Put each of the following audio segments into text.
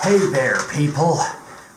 Hey there, people!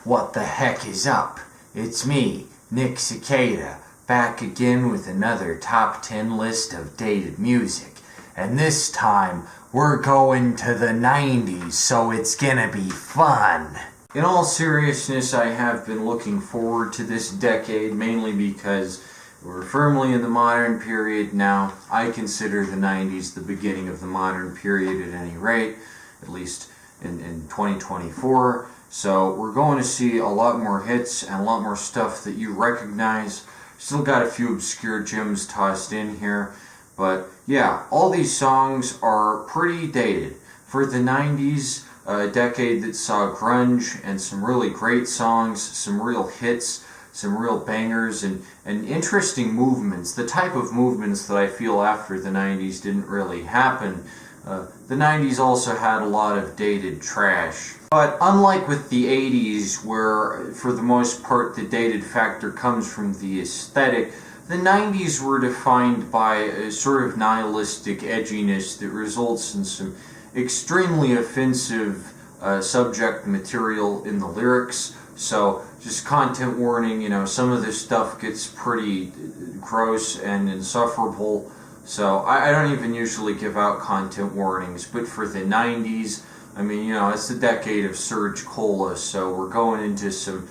What the heck is up? It's me, Nick Cicada, back again with another top 10 list of dated music. And this time, we're going to the 90s, so it's gonna be fun! In all seriousness, I have been looking forward to this decade, mainly because we're firmly in the modern period now. I consider the 90s the beginning of the modern period at any rate, at least in 2024. So we're going to see a lot more hits and a lot more stuff that you recognize. Still got a few obscure gems tossed in here, but yeah, all these songs are pretty dated. For the 90s, a decade that saw grunge and some really great songs, some real hits, some real bangers, and interesting movements. The type of movements that I feel after the 90s didn't really happen. The 90s also had a lot of dated trash. But unlike with the 80s, where for the most part the dated factor comes from the aesthetic, the 90s were defined by a sort of nihilistic edginess that results in some extremely offensive subject material in the lyrics. So, just content warning, some of this stuff gets pretty gross and insufferable. So, I don't even usually give out content warnings, but for the 90s, it's the decade of Surge Cola, so we're going into some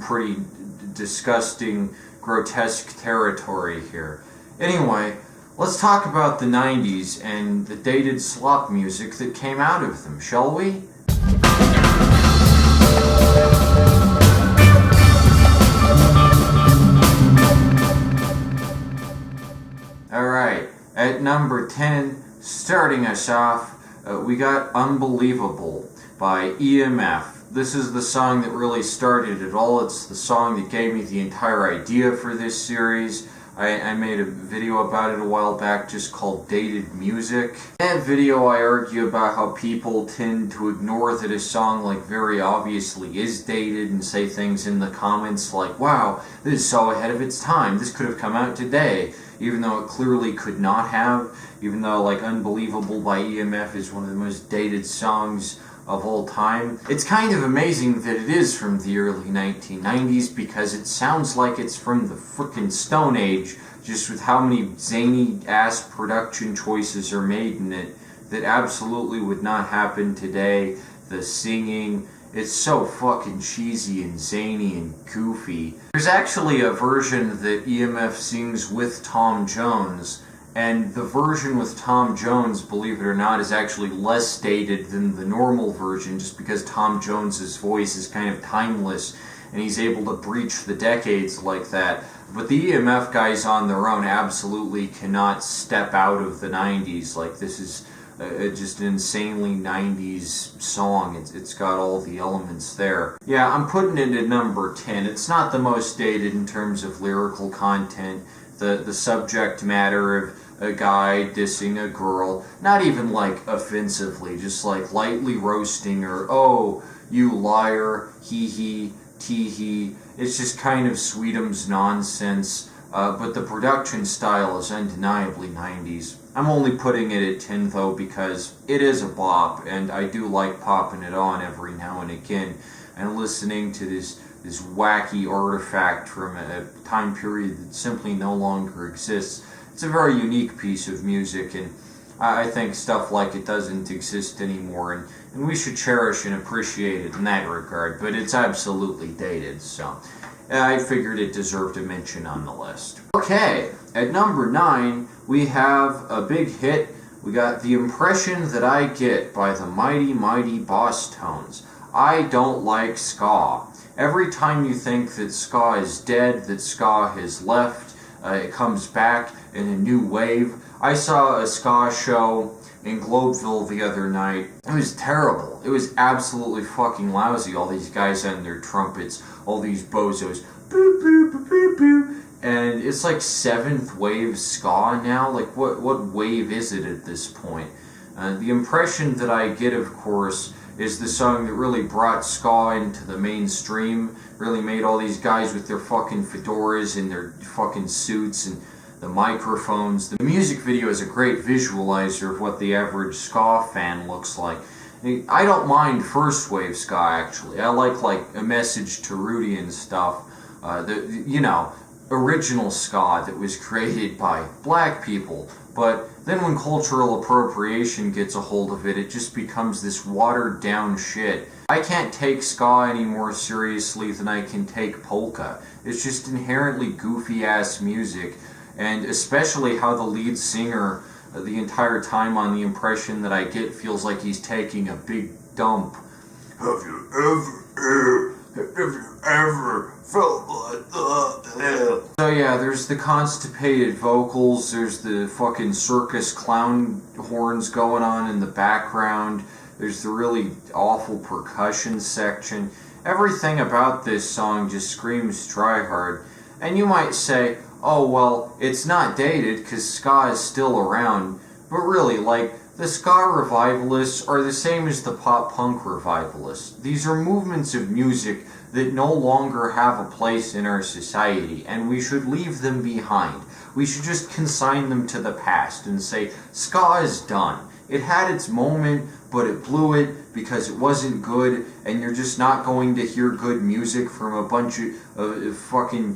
pretty disgusting, grotesque territory here. Anyway, let's talk about the 90s and the dated slop music that came out of them, shall we? Alright, at number 10, starting us off, we got Unbelievable by EMF. This is the song that really started it all. It's the song that gave me the entire idea for this series. I made a video about it a while back just called Dated Music. In that video I argue about how people tend to ignore that a song very obviously is dated and say things in the comments like, wow, this is so ahead of its time, this could have come out today, even though it clearly could not have, even though Unbelievable by EMF is one of the most dated songs of all time. It's kind of amazing that it is from the early 1990s because it sounds like it's from the frickin' Stone Age, just with how many zany-ass production choices are made in it that absolutely would not happen today. The singing, it's so fucking cheesy and zany and goofy. There's actually a version that EMF sings with Tom Jones, and the version with Tom Jones, believe it or not, is actually less dated than the normal version just because Tom Jones's voice is kind of timeless and he's able to breach the decades like that. But the EMF guys on their own absolutely cannot step out of the 90s. This is just an insanely 90s song. It's got all the elements there. Yeah, I'm putting it at number 10. It's not the most dated in terms of lyrical content. The subject matter of a guy dissing a girl, not even offensively, just lightly roasting her, oh, you liar, hee hee, tee hee. It's just kind of Sweetums nonsense, but the production style is undeniably 90s. I'm only putting it at 10 though because it is a bop, and I do like popping it on every now and again, and listening to this wacky artifact from a time period that simply no longer exists. It's a very unique piece of music, and I think stuff like it doesn't exist anymore, and we should cherish and appreciate it in that regard, but it's absolutely dated, so I figured it deserved a mention on the list. Okay, at number 9, we have a big hit. We got The Impression That I Get by the Mighty Mighty Boss Tones. I don't like ska. Every time you think that ska is dead, that ska has left, it comes back in a new wave. I saw a ska show in Globeville the other night. It was terrible. It was absolutely fucking lousy. All these guys on their trumpets, all these bozos, boop, boop, boop, boop, boop. And it's 7th wave ska now. What wave is it at this point? The Impression That I Get, of course, is the song that really brought ska into the mainstream, really made all these guys with their fucking fedoras and their fucking suits and the microphones. The music video is a great visualizer of what the average ska fan looks like. I don't mind first wave ska, actually. I like A Message to Rudy and stuff. Original ska that was created by black people. But then when cultural appropriation gets a hold of it, it just becomes this watered down shit. I can't take ska any more seriously than I can take polka. It's just inherently goofy ass music, and especially how the lead singer the entire time on the impression that I get feels like he's taking a big dump. Have you ever felt like that? So yeah, there's the constipated vocals, there's the fucking circus clown horns going on in the background, there's the really awful percussion section. Everything about this song just screams try hard. And you might say, oh well, it's not dated because ska is still around, but really, the ska revivalists are the same as the pop-punk revivalists. These are movements of music that no longer have a place in our society, and we should leave them behind. We should just consign them to the past and say, ska is done. It had its moment, but it blew it because it wasn't good, and you're just not going to hear good music from a bunch of fucking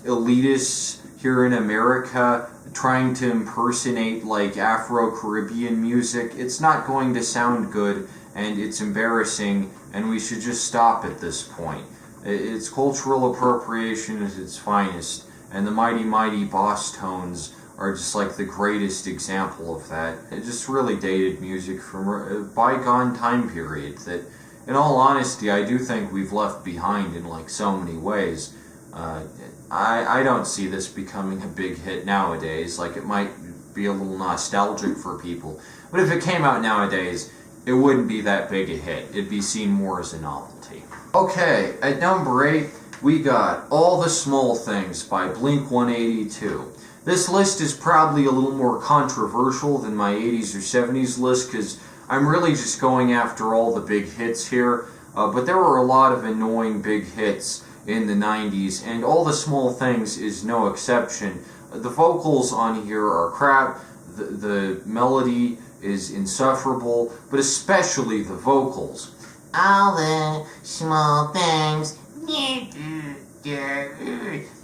elitists here in America trying to impersonate Afro-Caribbean music. It's not going to sound good, and it's embarrassing, and we should just stop at this point. It's cultural appropriation at its finest, and the Mighty Mighty Boss Tones are just the greatest example of that. It's just really dated music from a bygone time period that, in all honesty, I do think we've left behind in so many ways. I don't see this becoming a big hit nowadays. It might be a little nostalgic for people, but if it came out nowadays, it wouldn't be that big a hit. It'd be seen more as a novelty. Okay, at number 8, we got All the Small Things by Blink-182. This list is probably a little more controversial than my 80s or 70s list because I'm really just going after all the big hits here, but there were a lot of annoying big hits in the 90s, and All the Small Things is no exception. The vocals on here are crap, the melody is insufferable, but especially the vocals. All the small things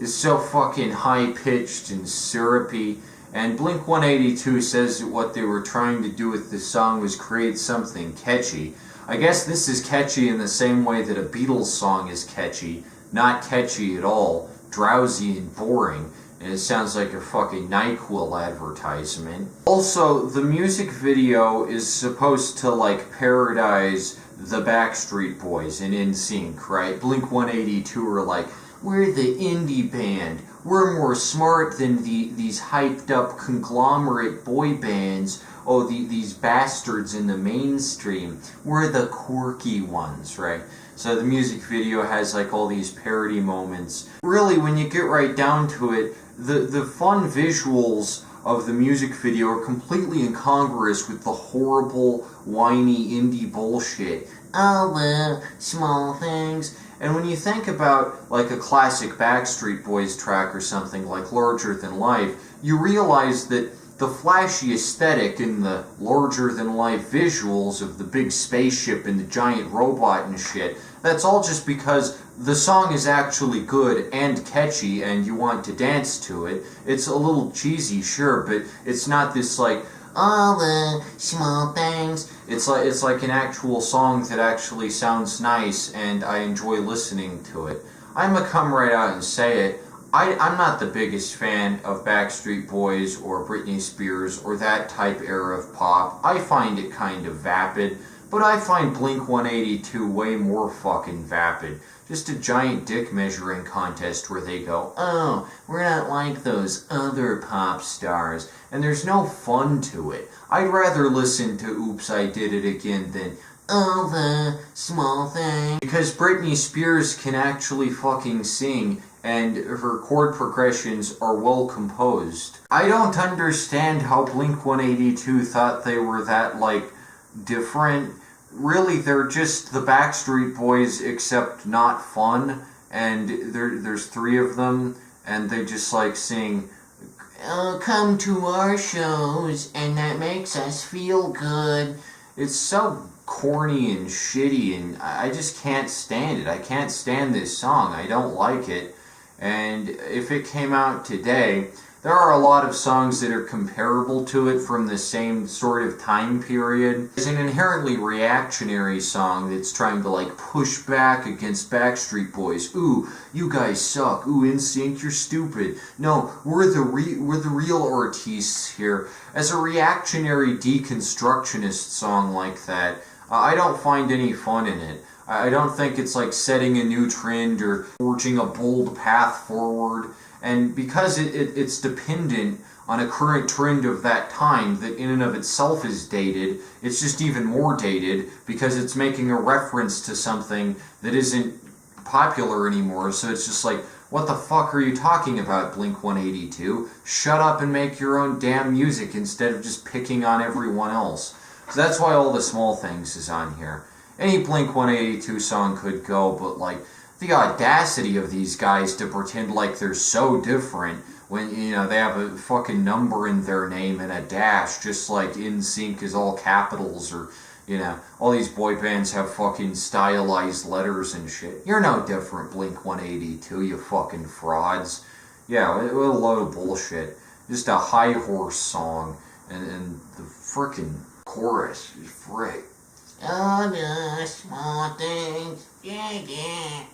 is so fucking high-pitched and syrupy, and Blink-182 says that what they were trying to do with this song was create something catchy. I guess this is catchy in the same way that a Beatles song is catchy. Not catchy at all, drowsy and boring, and it sounds like a fucking NyQuil advertisement. Also, the music video is supposed to parodize the Backstreet Boys and NSYNC, right? Blink-182 are we're the indie band, we're more smart than these hyped up conglomerate boy bands, these bastards in the mainstream, we're the quirky ones, right? So the music video has all these parody moments. Really, when you get right down to it, the fun visuals of the music video are completely incongruous with the horrible, whiny indie bullshit. All the small things. And when you think about a classic Backstreet Boys track or something like Larger Than Life, you realize that the flashy aesthetic and the larger-than-life visuals of the big spaceship and the giant robot and shit, that's all just because the song is actually good and catchy and you want to dance to it. It's a little cheesy, sure, but it's not this all the small things. It's like an actual song that actually sounds nice and I enjoy listening to it. I'm gonna come right out and say it. I'm not the biggest fan of Backstreet Boys or Britney Spears or that type era of pop. I find it kind of vapid, but I find Blink-182 way more fucking vapid. Just a giant dick measuring contest where they go, oh, we're not like those other pop stars, and there's no fun to it. I'd rather listen to Oops, I Did It Again than All the Small Things. Because Britney Spears can actually fucking sing, and her chord progressions are well composed. I don't understand how Blink-182 thought they were that, different. Really, they're just the Backstreet Boys, except not fun, and there's 3 of them, and they just, sing, oh, come to our shows, and that makes us feel good. It's so corny and shitty, and I just can't stand it. I can't stand this song. I don't like it. And if it came out today, there are a lot of songs that are comparable to it from the same sort of time period. It's an inherently reactionary song that's trying to like push back against Backstreet Boys. Ooh, you guys suck. Ooh, NSYNC, you're stupid. No, we're the real artists here. As a reactionary deconstructionist song like that, I don't find any fun in it. I don't think it's like setting a new trend or forging a bold path forward. And because it's dependent on a current trend of that time that in and of itself is dated, it's just even more dated because it's making a reference to something that isn't popular anymore. So it's just like, what the fuck are you talking about, Blink-182? Shut up and make your own damn music instead of just picking on everyone else. So that's why All the Small Things is on here. Any Blink-182 song could go, but like, the audacity of these guys to pretend like they're so different when, you know, they have a fucking number in their name and a dash, just like NSYNC is all capitals, or, you know, all these boy bands have fucking stylized letters and shit. You're no different, Blink-182, you fucking frauds. Yeah, what a load of bullshit. Just a high horse song, and the frickin' chorus is frick. All the small things, yeah.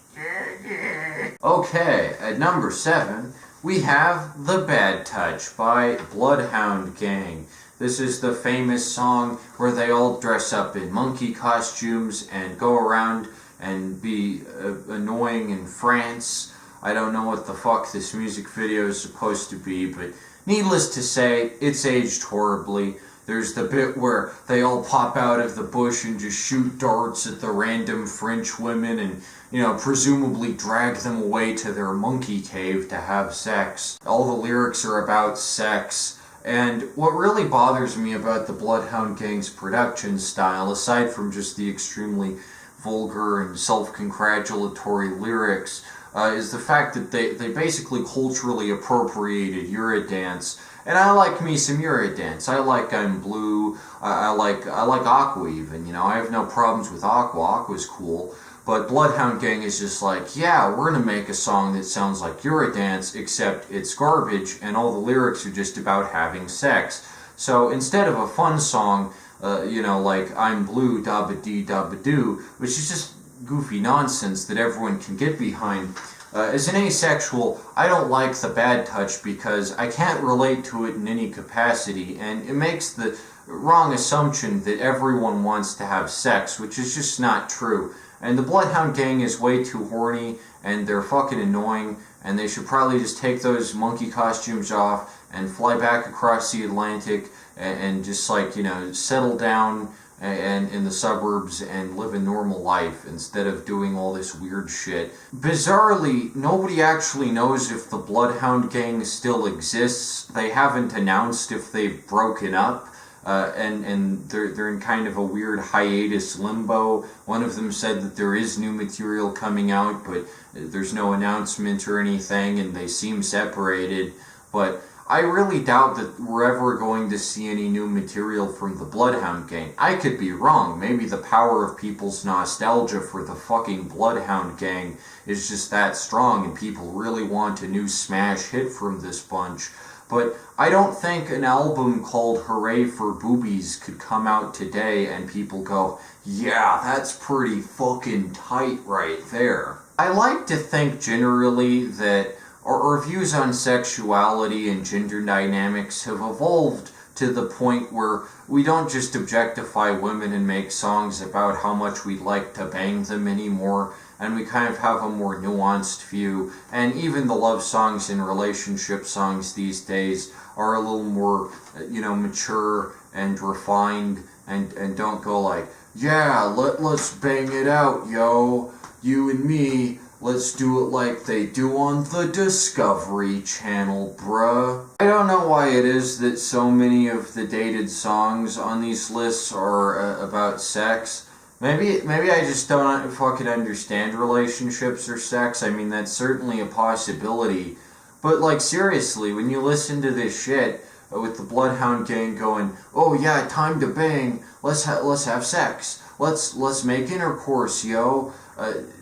Okay, at number 7, we have The Bad Touch by Bloodhound Gang. This is the famous song where they all dress up in monkey costumes and go around and be annoying in France. I don't know what the fuck this music video is supposed to be, but needless to say, it's aged horribly. There's the bit where they all pop out of the bush and just shoot darts at the random French women and, you know, presumably drag them away to their monkey cave to have sex. All the lyrics are about sex. And what really bothers me about the Bloodhound Gang's production style, aside from just the extremely vulgar and self-congratulatory lyrics, is the fact that they basically culturally appropriated Eurodance. And I like me some Eurodance. I like I'm Blue. I like Aqua even. You know, I have no problems with Aqua. Aqua's cool. But Bloodhound Gang is just like, yeah, we're gonna make a song that sounds like Eurodance, except it's garbage, and all the lyrics are just about having sex. So instead of a fun song, you know, like I'm Blue, Dabba Dee Dabba Doo, which is just goofy nonsense that everyone can get behind. As an asexual, I don't like The Bad Touch because I can't relate to it in any capacity, and it makes the wrong assumption that everyone wants to have sex, which is just not true. And the Bloodhound Gang is way too horny, and they're fucking annoying, and they should probably just take those monkey costumes off and fly back across the Atlantic and just, like, you know, settle down and in the suburbs and live a normal life instead of doing all this weird shit. Bizarrely, nobody actually knows if the Bloodhound Gang still exists. They haven't announced if they've broken up, and they're in kind of a weird hiatus limbo. One of them said that there is new material coming out, but there's no announcement or anything, and they seem separated. But I really doubt that we're ever going to see any new material from the Bloodhound Gang. I could be wrong. Maybe the power of people's nostalgia for the fucking Bloodhound Gang is just that strong and people really want a new smash hit from this bunch. But I don't think an album called Hooray for Boobies could come out today and people go, yeah, that's pretty fucking tight right there. I like to think generally that our views on sexuality and gender dynamics have evolved to the point where we don't just objectify women and make songs about how much we'd like to bang them anymore, and we kind of have a more nuanced view. And even the love songs and relationship songs these days are a little more, you know, mature and refined, and don't go like, yeah, let's bang it out, yo, you and me. Let's do it like they do on the Discovery Channel, bruh. I don't know why it is that so many of the dated songs on these lists are about sex. Maybe I just don't fucking understand relationships or sex. I mean, that's certainly a possibility. But, like, seriously, when you listen to this shit with the Bloodhound Gang going, oh yeah, time to bang, let's have sex. let's make intercourse, yo.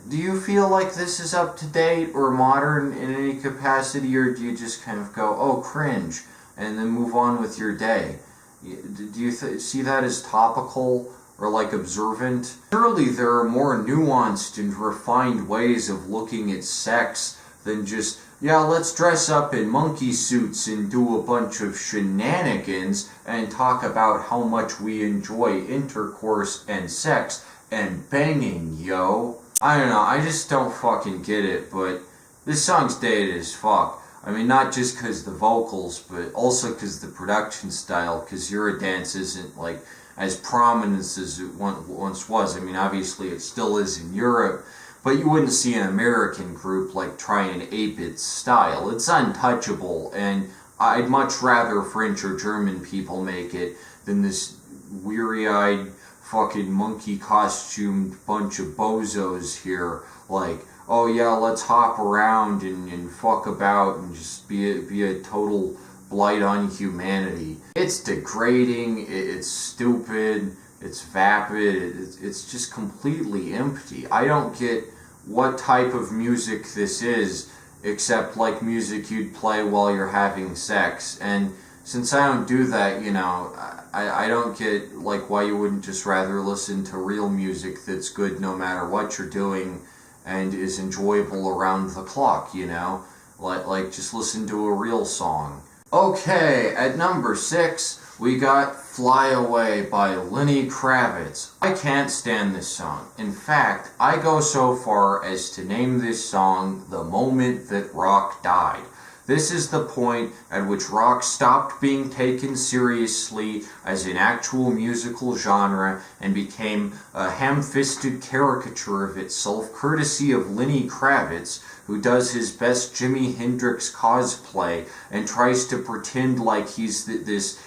Do you feel like this is up to date or modern in any capacity, or do you just kind of go, oh, cringe, and then move on with your day? Do you see that as topical or like observant? Surely there are more nuanced and refined ways of looking at sex than just, yeah, let's dress up in monkey suits and do a bunch of shenanigans and talk about how much we enjoy intercourse and sex and banging, yo. I don't know, I just don't fucking get it, but this song's dated as fuck. I mean, not just because the vocals, but also because the production style, because Eurodance isn't, like, as prominent as it once was. I mean, obviously it still is in Europe, but you wouldn't see an American group, like, try and ape its style. It's untouchable, and I'd much rather French or German people make it than this weary-eyed, fucking monkey-costumed bunch of bozos here, like, oh yeah, let's hop around and fuck about and just be a total blight on humanity. It's degrading, it's stupid, it's vapid, it's just completely empty. I don't get what type of music this is, except like music you'd play while you're having sex, and since I don't do that, you know, I don't get, like, why you wouldn't just rather listen to real music that's good no matter what you're doing and is enjoyable around the clock, you know? Like just listen to a real song. Okay, at number 6, we got Fly Away by Lenny Kravitz. I can't stand this song. In fact, I go so far as to name this song The Moment That Rock Died. This is the point at which rock stopped being taken seriously as an actual musical genre and became a ham-fisted caricature of itself, courtesy of Lenny Kravitz, who does his best Jimi Hendrix cosplay and tries to pretend like he's this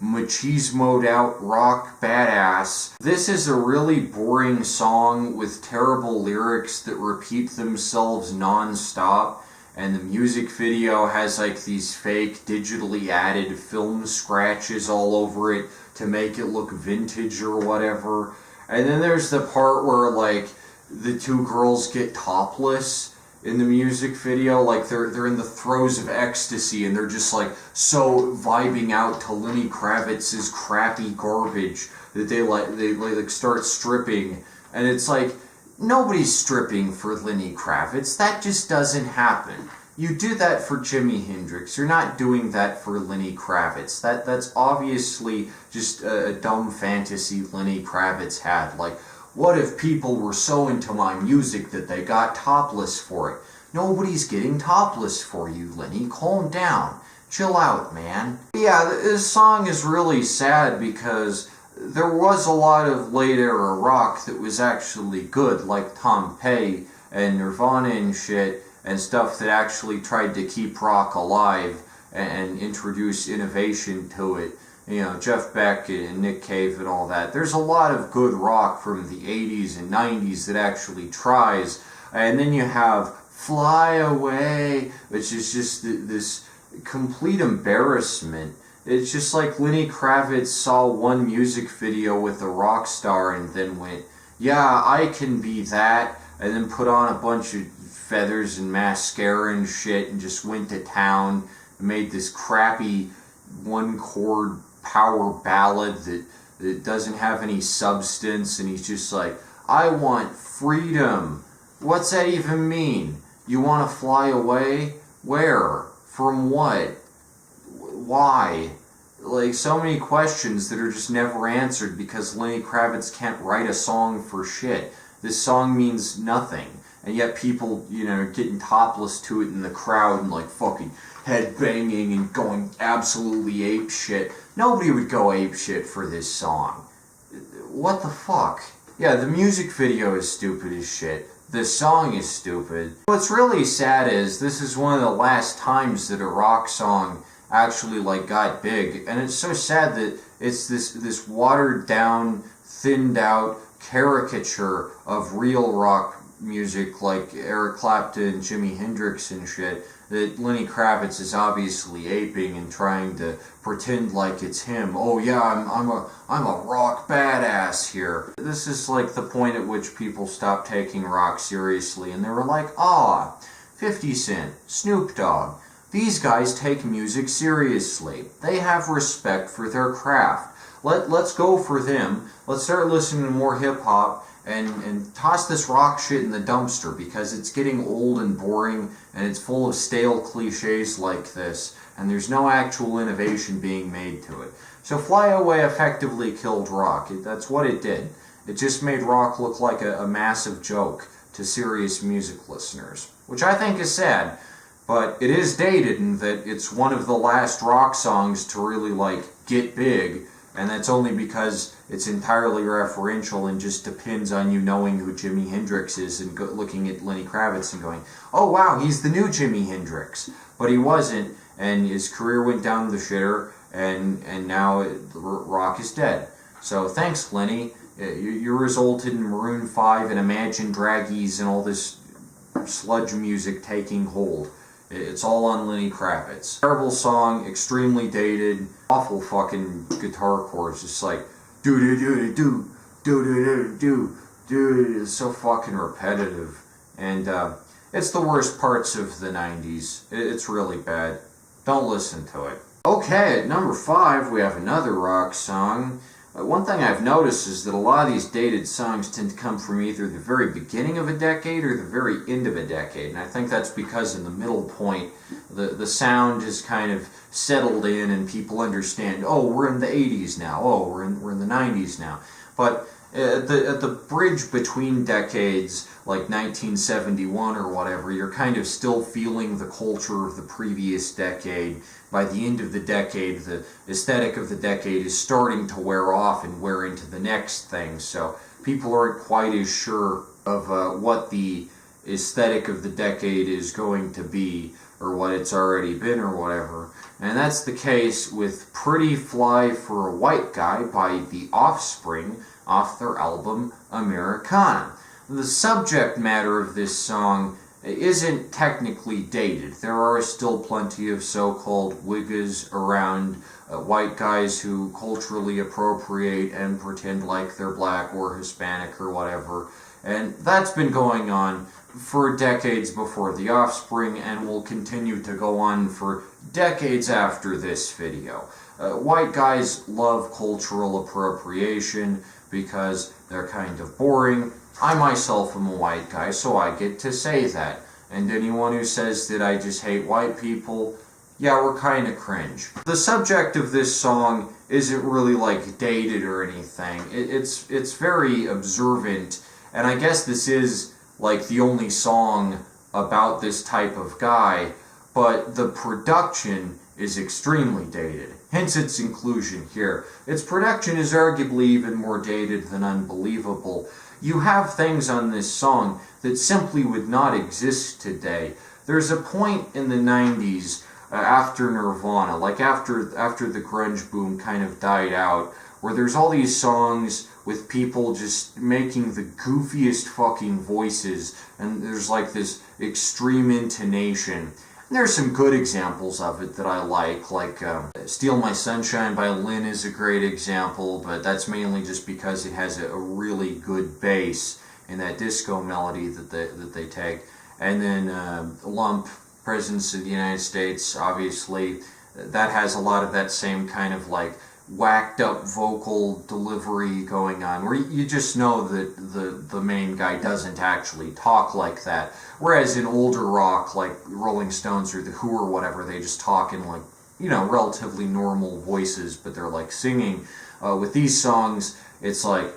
machismoed out rock badass. This is a really boring song with terrible lyrics that repeat themselves non-stop. And the music video has like these fake digitally added film scratches all over it to make it look vintage or whatever. And then there's the part where like the two girls get topless in the music video, like they're in the throes of ecstasy and they're just like so vibing out to Lenny Kravitz's crappy garbage that they start stripping, and it's like, nobody's stripping for Lenny Kravitz. That just doesn't happen. You do that for Jimi Hendrix. You're not doing that for Lenny Kravitz. That's obviously just a dumb fantasy Lenny Kravitz had. Like, what if people were so into my music that they got topless for it? Nobody's getting topless for you, Lenny. Calm down. Chill out, man. Yeah, this song is really sad because there was a lot of late era rock that was actually good, like Tom Petty and Nirvana and shit, and stuff that actually tried to keep rock alive and introduce innovation to it. You know, Jeff Beck and Nick Cave and all that. There's a lot of good rock from the 80s and 90s that actually tries. And then you have Fly Away, which is just this complete embarrassment. It's just like Lenny Kravitz saw one music video with a rock star and then went, yeah, I can be that, and then put on a bunch of feathers and mascara and shit and just went to town and made this crappy one-chord power ballad that doesn't have any substance, and he's just like, I want freedom. What's that even mean? You want to fly away? Where? From what? Why? Like, so many questions that are just never answered because Lenny Kravitz can't write a song for shit. This song means nothing, and yet people, you know, getting topless to it in the crowd and like fucking head banging and going absolutely ape shit. Nobody would go ape shit for this song. What the fuck? Yeah, the music video is stupid as shit. The song is stupid. What's really sad is this is one of the last times that a rock song actually like got big, and it's so sad that it's this watered down, thinned out caricature of real rock music like Eric Clapton, Jimi Hendrix and shit that Lenny Kravitz is obviously aping and trying to pretend like it's him. Oh yeah, I'm a rock badass here. This is like the point at which people stopped taking rock seriously and they were like, 50 Cent, Snoop Dogg. These guys take music seriously. They have respect for their craft. Let's go for them. Let's start listening to more hip-hop and toss this rock shit in the dumpster because it's getting old and boring and it's full of stale cliches like this and there's no actual innovation being made to it. So Fly Away effectively killed rock. That's what it did. It just made rock look like a massive joke to serious music listeners, which I think is sad. But it is dated in that it's one of the last rock songs to really, like, get big, and that's only because it's entirely referential and just depends on you knowing who Jimi Hendrix is and looking at Lenny Kravitz and going, oh wow, he's the new Jimi Hendrix. But he wasn't, and his career went down the shitter, and now rock is dead. So thanks, Lenny. You resulted in Maroon 5 and Imagine Dragons and all this sludge music taking hold. It's all on Lenny Kravitz. Terrible song, extremely dated, awful fucking guitar chords, just like do do do do do do do do. It's so fucking repetitive, and it's the worst parts of the 90s. It's really bad. Don't listen to it. Okay, at number 5 we have another rock song. One thing I've noticed is that a lot of these dated songs tend to come from either the very beginning of a decade or the very end of a decade, and I think that's because in the middle point, the sound is kind of settled in and people understand, oh, we're in the 80s now, oh, we're in the 90s now. But at the bridge between decades, like 1971 or whatever, you're kind of still feeling the culture of the previous decade. By the end of the decade, the aesthetic of the decade is starting to wear off and wear into the next thing, so people aren't quite as sure of what the aesthetic of the decade is going to be, or what it's already been, or whatever. And that's the case with Pretty Fly for a White Guy by The Offspring off their album Americana. The subject matter of this song isn't technically dated. There are still plenty of so-called wiggas around, white guys who culturally appropriate and pretend like they're black or Hispanic or whatever. And that's been going on for decades before The Offspring and will continue to go on for decades after this video. White guys love cultural appropriation because they're kind of boring. I myself am a white guy, so I get to say that. And anyone who says that I just hate white people, yeah, we're kind of cringe. The subject of this song isn't really like dated or anything. It's very observant, and I guess this is like the only song about this type of guy, but the production is extremely dated, hence its inclusion here. Its production is arguably even more dated than unbelievable. You have things on this song that simply would not exist today. There's a point in the 90s, after Nirvana, like after the grunge boom kind of died out, where there's all these songs with people just making the goofiest fucking voices, and there's like this extreme intonation. And there's some good examples of it that I like Steal My Sunshine by Lynn is a great example, but that's mainly just because it has a really good bass in that disco melody that they take. And then Lump, Presence of the United States, obviously, that has a lot of that same kind of like whacked up vocal delivery going on, where you just know that the main guy doesn't actually talk like that. Whereas in older rock, like Rolling Stones or The Who or whatever, they just talk in like, you know, relatively normal voices, but they're like singing. With these songs, it's like,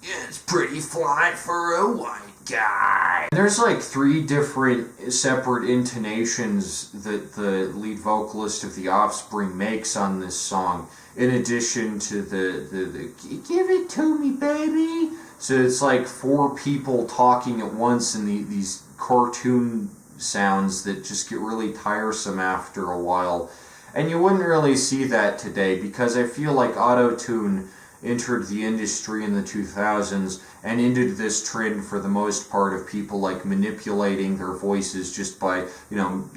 it's pretty fly for a white guy. There's like 3 different separate intonations that the lead vocalist of The Offspring makes on this song, in addition to the give it to me, baby. So it's like 4 people talking at once in these cartoon sounds that just get really tiresome after a while. And you wouldn't really see that today, because I feel like auto-tune entered the industry in the 2000s and into this trend for the most part of people like manipulating their voices just by,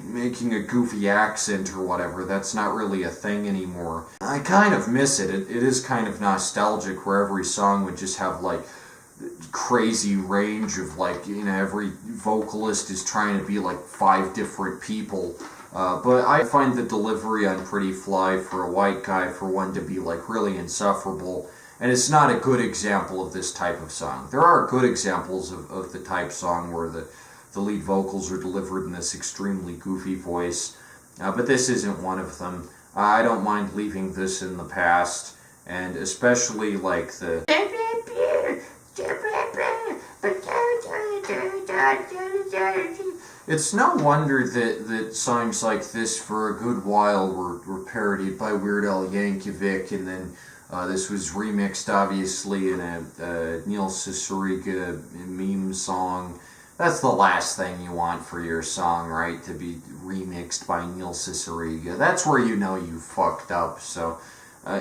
making a goofy accent or whatever. That's not really a thing anymore. I kind of miss it. It is kind of nostalgic where every song would just have like crazy range of like, every vocalist is trying to be like 5 different people. But I find the delivery on Pretty Fly for a white guy, for one to be like really insufferable, and it's not a good example of this type of song. There are good examples of the type song where the lead vocals are delivered in this extremely goofy voice, but this isn't one of them. I don't mind leaving this in the past, and especially like the It's no wonder that songs like this for a good while were parodied by Weird Al Yankovic, and then this was remixed obviously in a Neil Cicierega meme song. That's the last thing you want for your song, right? To be remixed by Neil Cicierega. That's where you know you fucked up. So,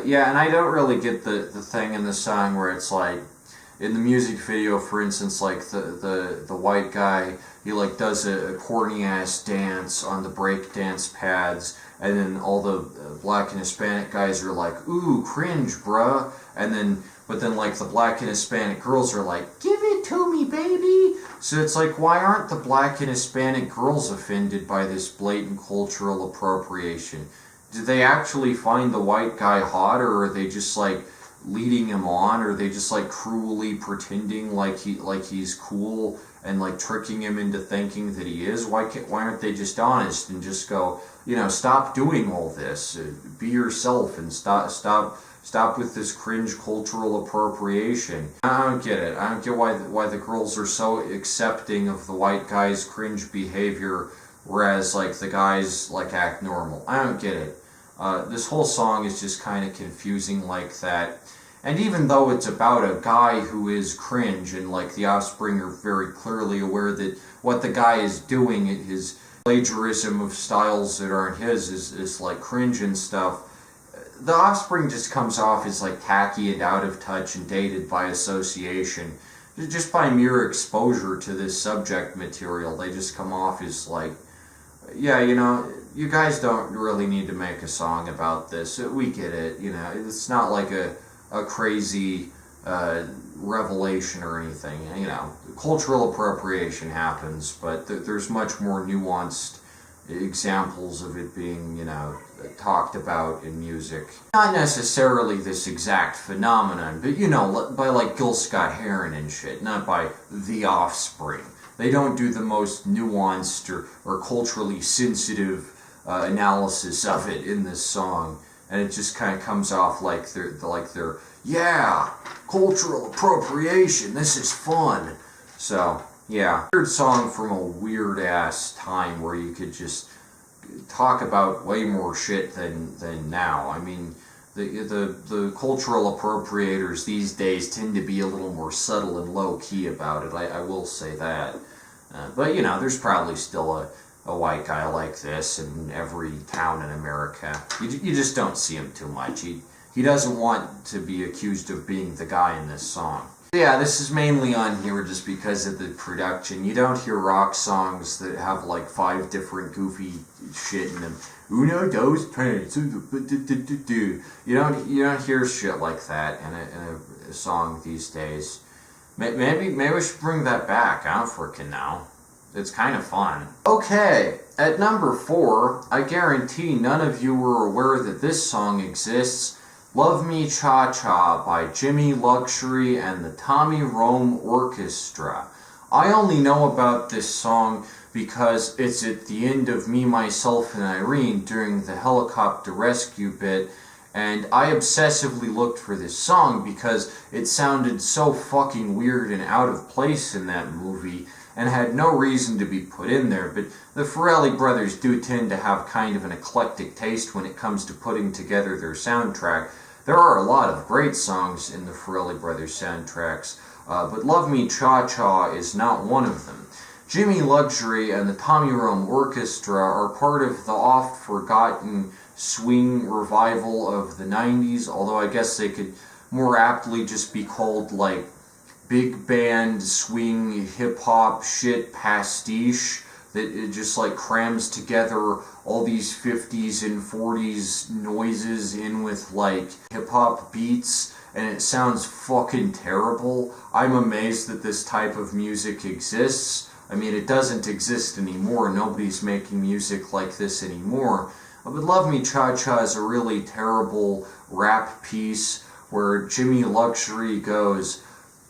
yeah, and I don't really get the thing in the song where it's like, in the music video, for instance, like the white guy, he like does a corny ass dance on the break dance pads, and then all the black and Hispanic guys are like, "Ooh, cringe, bruh," but then like the black and Hispanic girls are like, "Give it to me, baby." So it's like, why aren't the black and Hispanic girls offended by this blatant cultural appropriation? Do they actually find the white guy hot, or are they just like leading him on, or are they just like cruelly pretending like he's cool and like tricking him into thinking that he is? Why aren't they just honest and just go, stop doing all this, be yourself, and stop with this cringe cultural appropriation? I don't get it. I don't get why the girls are so accepting of the white guy's cringe behavior, whereas like the guys like act normal. I don't get it. This whole song is just kind of confusing like that. And even though it's about a guy who is cringe, and like the Offspring are very clearly aware that what the guy is doing, his plagiarism of styles that aren't his, is like cringe and stuff, the Offspring just comes off as like tacky and out of touch and dated by association. Just by mere exposure to this subject material, they just come off as like, yeah, you guys don't really need to make a song about this. We get it, it's not like a crazy revelation or anything. Cultural appropriation happens, but there's much more nuanced examples of it being, talked about in music. Not necessarily this exact phenomenon, but, by like Gil Scott-Heron and shit, not by The Offspring. They don't do the most nuanced or culturally sensitive analysis of it in this song, and it just kind of comes off like they're yeah, cultural appropriation, this is fun. So yeah, weird song from a weird ass time where you could just talk about way more shit than now. I mean, the cultural appropriators these days tend to be a little more subtle and low key about it. I will say that. But there's probably still a white guy like this in every town in America. You just don't see him too much. He doesn't want to be accused of being the guy in this song. Yeah, this is mainly on here just because of the production. You don't hear rock songs that have like 5 different goofy shit in them. Uno, dos, tres. You don't hear shit like that in a song these days. Maybe we should bring that back. I don't freaking know. It's kind of fun. Okay, at number 4, I guarantee none of you were aware that this song exists. Love Me Cha-Cha by Jimmy Luxury and the Tommy Rome Orchestra. I only know about this song because it's at the end of Me, Myself, and Irene during the helicopter rescue bit, and I obsessively looked for this song because it sounded so fucking weird and out of place in that movie and had no reason to be put in there. But the Farrelly brothers do tend to have kind of an eclectic taste when it comes to putting together their soundtrack. There are a lot of great songs in the Farrelly brothers soundtracks, but Love Me Cha-Cha is not one of them. Jimmy Luxury and the Tommy Rome Orchestra are part of the oft-forgotten swing revival of the 90s, although I guess they could more aptly just be called, like, big band swing hip hop shit pastiche that it just like crams together all these 50s and 40s noises in with like hip hop beats, and it sounds fucking terrible. I'm amazed that this type of music exists. I mean, it doesn't exist anymore. Nobody's making music like this anymore. But Love Me Cha-Cha is a really terrible rap piece where Jimmy Luxury goes,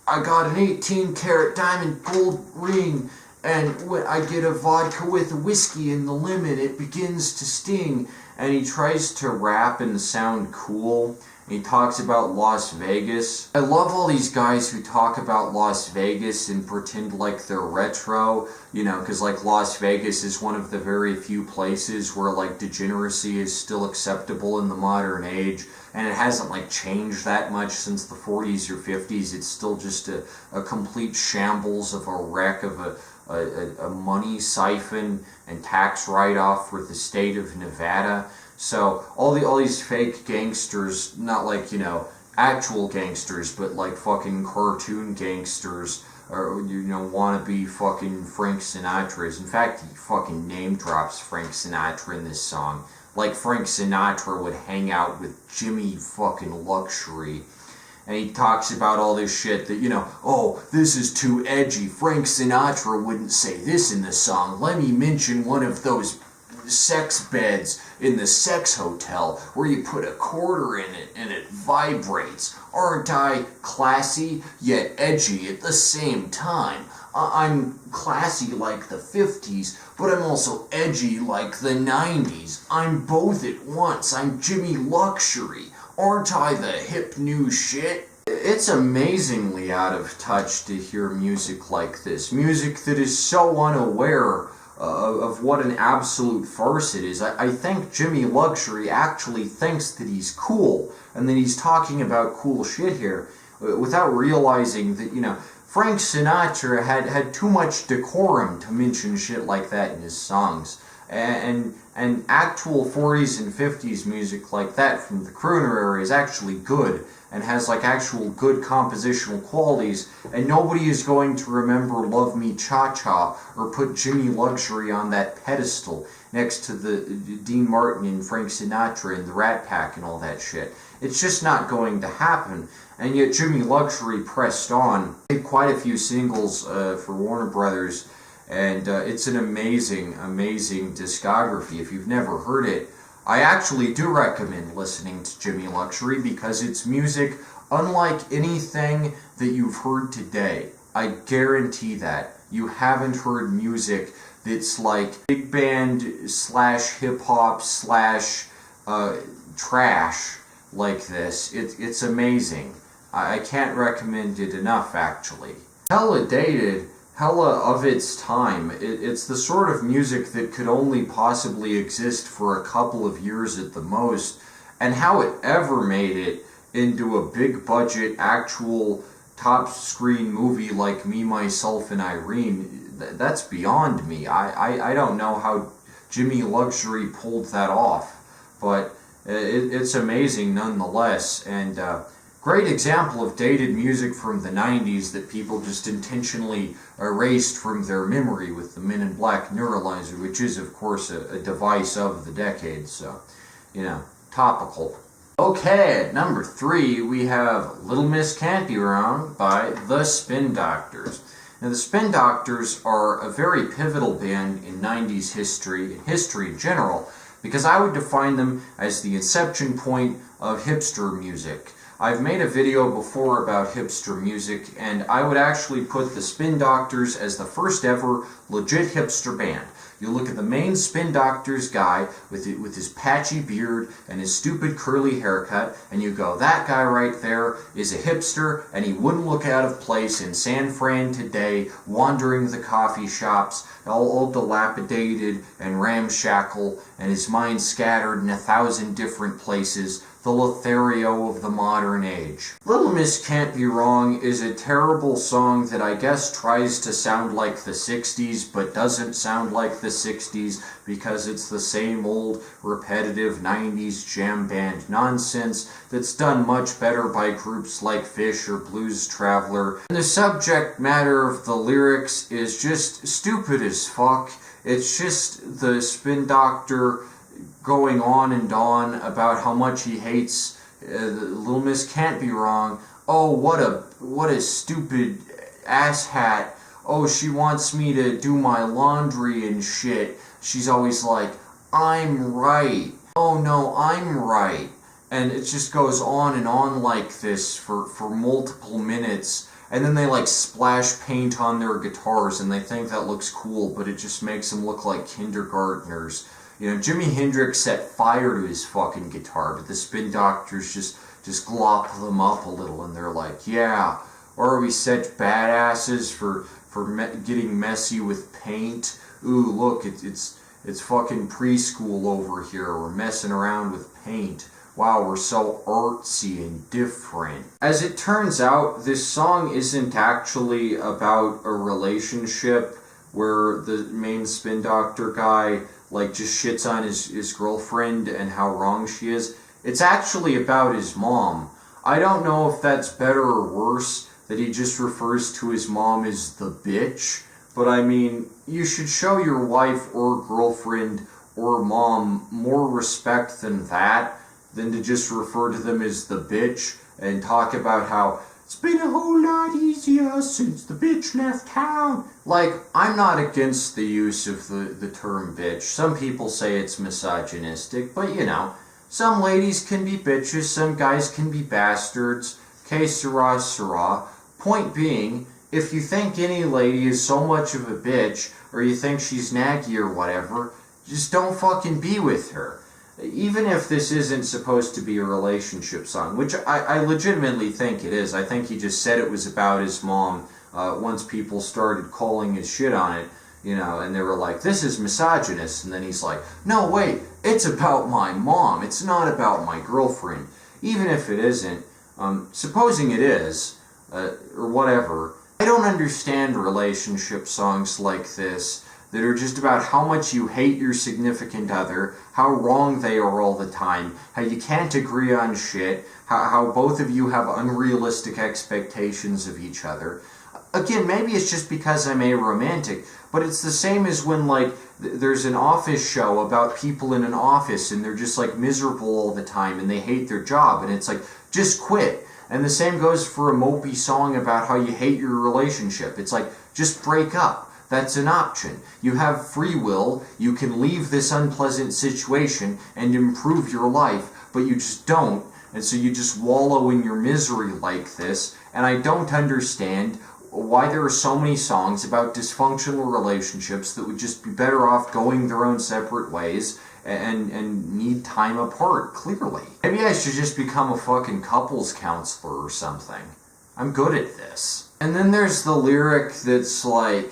I got an 18-karat diamond gold ring, and when I get a vodka with a whiskey in the limit, it begins to sting. And he tries to rap and sound cool. And he talks about Las Vegas. I love all these guys who talk about Las Vegas and pretend like they're retro, you know, because like Las Vegas is one of the very few places where like degeneracy is still acceptable in the modern age. And it hasn't like changed that much since the 40s or 50s. It's still just a complete shambles of a wreck of a money siphon and tax write-off for the state of Nevada. So all these fake gangsters, not like, you know, actual gangsters, but like fucking cartoon gangsters, or, you know, wannabe fucking Frank Sinatras. In fact, he fucking name drops Frank Sinatra in this song. Like Frank Sinatra would hang out with Jimmy fucking Luxury. And he talks about all this shit that, you know, oh, this is too edgy. Frank Sinatra wouldn't say this in the song. Let me mention one of those sex beds in the sex hotel where you put a quarter in it and it vibrates. Aren't I classy yet edgy at the same time? I'm classy like the 50s, but I'm also edgy like the 90s. I'm both at once. I'm Jimmy Luxury. Aren't I the hip new shit? It's amazingly out of touch to hear music like this. Music that is so unaware of what an absolute farce it is. I think Jimmy Luxury actually thinks that he's cool, and that he's talking about cool shit here, without realizing that, you know, Frank Sinatra had too much decorum to mention shit like that in his songs. And actual 40s and 50s music like that from the crooner era is actually good and has like actual good compositional qualities, and nobody is going to remember Love Me Cha-Cha or put Jimmy Luxury on that pedestal next to the Dean Martin and Frank Sinatra and the Rat Pack and all that shit. It's just not going to happen. And yet Jimmy Luxury pressed on, made quite a few singles for Warner Brothers, and it's an amazing, amazing discography. If you've never heard it, I actually do recommend listening to Jimmy Luxury because it's music unlike anything that you've heard today. I guarantee that. You haven't heard music that's like big band slash hip hop slash trash like this. It's amazing. I can't recommend it enough, actually. Hella dated, hella of its time. It's the sort of music that could only possibly exist for a couple of years at the most, and how it ever made it into a big budget, actual top screen movie like Me, Myself, and Irene, that's beyond me. I don't know how Jimmy Luxury pulled that off, but it's amazing nonetheless, and great example of dated music from the 90s that people just intentionally erased from their memory with the Men in Black Neuralizer, which is, of course, a device of the decade, so, you know, topical. Okay, at number 3, we have Little Miss Can't Be Wrong by the Spin Doctors. Now, the Spin Doctors are a very pivotal band in 90s history, and history in general, because I would define them as the inception point of hipster music. I've made a video before about hipster music, and I would actually put the Spin Doctors as the first ever legit hipster band. You look at the main Spin Doctors guy with his patchy beard and his stupid curly haircut, and you go, that guy right there is a hipster, and he wouldn't look out of place in San Fran today, wandering the coffee shops, all dilapidated and ramshackle, and his mind scattered in 1,000 different places, the Lothario of the modern age. Little Miss Can't Be Wrong is a terrible song that I guess tries to sound like the 60s, but doesn't sound like the 60s because it's the same old repetitive 90s jam band nonsense that's done much better by groups like Fish or Blues Traveler. And the subject matter of the lyrics is just stupid as fuck. It's just the spin doctor going on and on about how much he hates Little Miss Can't Be Wrong. Oh, what a stupid asshat. Oh, she wants me to do my laundry and shit. She's always like, I'm right. Oh no, I'm right. And it just goes on and on like this for multiple minutes. And then they like splash paint on their guitars and they think that looks cool, but it just makes them look like kindergartners. You know, Jimi Hendrix set fire to his fucking guitar, but the spin doctors just glop them up a little, and they're like, yeah, or are we such badasses for getting messy with paint? Ooh, look, it's fucking preschool over here. We're messing around with paint. Wow, we're so artsy and different. As it turns out, this song isn't actually about a relationship where the main spin doctor guy like just shits on his girlfriend and how wrong she is. It's actually about his mom. I don't know if that's better or worse that he just refers to his mom as the bitch, but I mean, you should show your wife or girlfriend or mom more respect than that, than to just refer to them as the bitch and talk about how it's been a whole lot easier since the bitch left town. Like, I'm not against the use of the term bitch. Some people say it's misogynistic, but you know, some ladies can be bitches, some guys can be bastards. Que sera, sera. Point being, if you think any lady is so much of a bitch, or you think she's naggy or whatever, just don't fucking be with her. Even if this isn't supposed to be a relationship song, which I legitimately think it is. I think he just said it was about his mom once people started calling his shit on it, you know, and they were like, this is misogynist, and then he's like, no, wait, it's about my mom, it's not about my girlfriend. Even if it isn't, supposing it is, or whatever, I don't understand relationship songs like this that are just about how much you hate your significant other, how wrong they are all the time, how you can't agree on shit, how both of you have unrealistic expectations of each other. Again, maybe it's just because I'm aromantic, but it's the same as when, like, there's an office show about people in an office and they're just, like, miserable all the time and they hate their job, and it's like, just quit. And the same goes for a mopey song about how you hate your relationship. It's like, just break up. That's an option. You have free will, you can leave this unpleasant situation and improve your life, but you just don't, and so you just wallow in your misery like this, and I don't understand why there are so many songs about dysfunctional relationships that would just be better off going their own separate ways and need time apart, clearly. Maybe I should just become a fucking couples counselor or something. I'm good at this. And then there's the lyric that's like,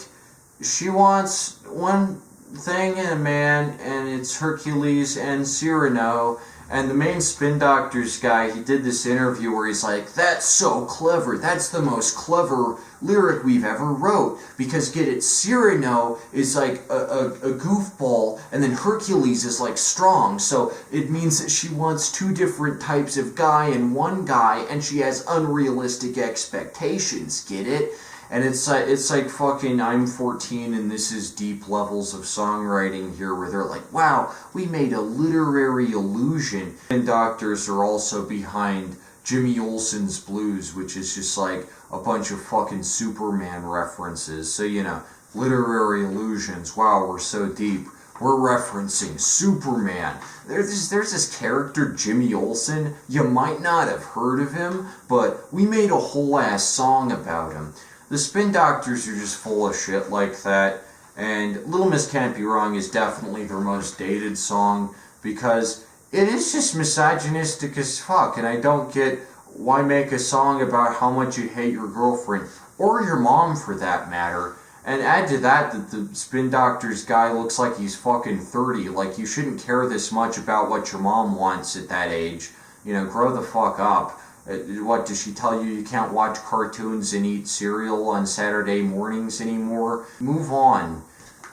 she wants one thing in a man, and it's Hercules and Cyrano. And the main spin doctors guy, he did this interview where he's like, that's so clever, that's the most clever lyric we've ever wrote, because get it, Cyrano is like a goofball, and then Hercules is like strong, so it means that she wants two different types of guy and one guy, and she has unrealistic expectations, get it? And it's like fucking I'm 14 and this is deep levels of songwriting here where they're like, wow, we made a literary illusion. And doctors are also behind Jimmy Olsen's Blues, which is just like a bunch of fucking Superman references. So, you know, literary illusions, wow, we're so deep. We're referencing Superman. There's this character, Jimmy Olsen. You might not have heard of him, but we made a whole ass song about him. The Spin Doctors are just full of shit like that, and Little Miss Can't Be Wrong is definitely their most dated song, because it is just misogynistic as fuck, and I don't get why make a song about how much you hate your girlfriend, or your mom for that matter, and add to that the Spin Doctors guy looks like he's fucking 30, like you shouldn't care this much about what your mom wants at that age. grow the fuck up. What, does she tell you can't watch cartoons and eat cereal on Saturday mornings anymore? Move on.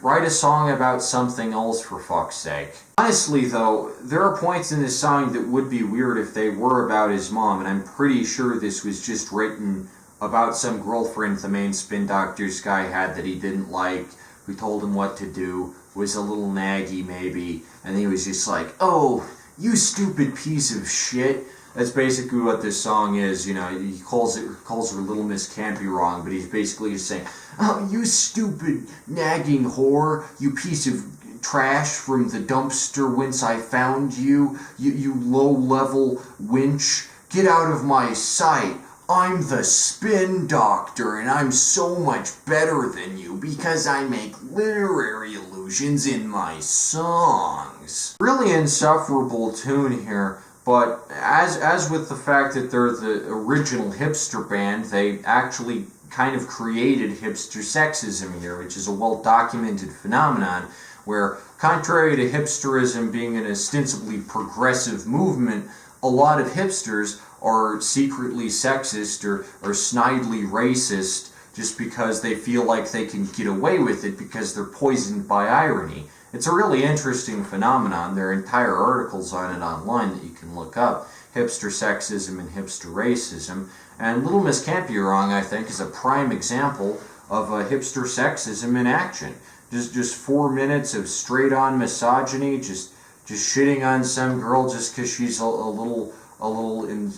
Write a song about something else, for fuck's sake. Honestly, though, there are points in this song that would be weird if they were about his mom, and I'm pretty sure this was just written about some girlfriend the main spin doctor's guy had that he didn't like, who told him what to do, was a little naggy maybe, and he was just like, "Oh, you stupid piece of shit." That's basically what this song is. He calls her Little Miss Can't Be Wrong, but he's basically just saying, "Oh, you stupid nagging whore, you piece of trash from the dumpster whence I found you, you low-level winch, get out of my sight. I'm the spin doctor, and I'm so much better than you because I make literary allusions in my songs." Really insufferable tune here, but as with the fact that they're the original hipster band, they actually kind of created hipster sexism here, which is a well-documented phenomenon where, contrary to hipsterism being an ostensibly progressive movement, a lot of hipsters are secretly sexist or snidely racist just because they feel like they can get away with it because they're poisoned by irony. It's a really interesting phenomenon. There are entire articles on it online that you can look up. Hipster sexism and hipster racism. And Little Miss Can't Be Wrong, I think, is a prime example of hipster sexism in action. Just 4 minutes of straight-on misogyny, just shitting on some girl just because she's a little